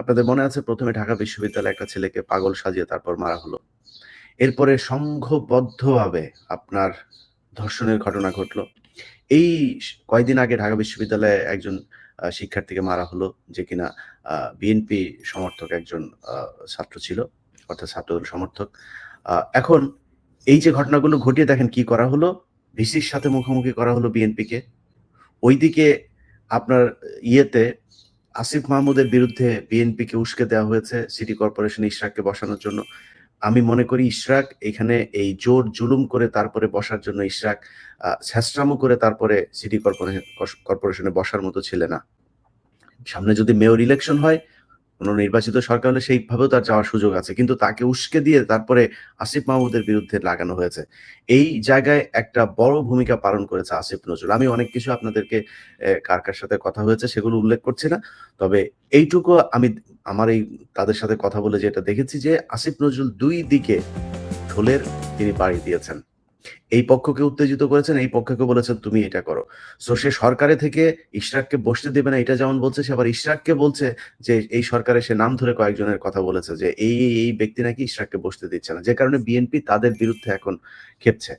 আপনাদের মনে আছে ১ম এ ঢাকা বিশ্ববিদ্যালয়ে একটা ছেলেকে পাগল সাজিয়ে তারপর মারা হলো। এরপরে সংঘবদ্ধভাবে আপনার ধর্ষণের ঘটনা ঘটলো। এই কয়েকদিন আগে ঢাকা বিশ্ববিদ্যালয়ে একজন শিক্ষার্থীকে মারা হলো যে কিনা বিএনপি সমর্থক একজন আ ছাত্র ছিল, অর্থাৎ ছাত্রদল সমর্থক। এখন এই যে ঘটনাগুলো ঘটিয়ে দেখেন কি করা হলো? ভিসির সাথে মুখোমুখি করা হলো বিএনপিকে। ওইদিকে আপনার ইয়েতে আসিফ মাহমুদের বিরুদ্ধে বিএনপিকে উস্কে দেওয়া হয়েছে সিটি কর্পোরেশনে ইশরাককে বসানোর জন্য। আমি মনে করি ইশরাক এখানে এই জোর জুলুম করে তারপরে বসার জন্য ইশরাক ছ্যাঁচড়ামো করে তারপরে সিটি কর্পোরেশনে বসার মতো ছেলে না। সামনে যদি মেয়র ইলেকশন হয়, কোন নির্বাচিত সরকার হলে সেইভাবেও তার যাওয়ার সুযোগ আছে। কিন্তু তাকে উস্কে দিয়ে তারপরে আসিফ মাহমুদের বিরুদ্ধে লাগানো হয়েছে। এই জায়গায় একটা বড় ভূমিকা পালন করেছে আসিফ নজরুল। আমি অনেক কিছু আপনাদেরকে কার সাথে কথা হয়েছে সেগুলো উল্লেখ করছি না। তবে এইটুকু আমি আমার এই তাদের সাথে কথা বলে যেটা দেখেছি যে আসিফ নজরুল ২ দিকে ঢোলের তিনি বাড়ি দিয়েছেন। এই পক্ষকে উত্তেজিত করেছেন, এই পক্ষকে বলেছেন তুমি এটা করো। সো সে সরকারে থেকে ইশরাককে বসতে দেবে না এটা যেমন বলছে, সে আবার ইশরাককে বলছে যে এই সরকারে সে নাম ধরে কয়েকজনের কথা বলেছে যে এই ব্যক্তি নাকি ইশরাককে বসতে দিচ্ছে না। যে কারণে বিএনপি তাদের বিরুদ্ধে এখন ক্ষেপছে।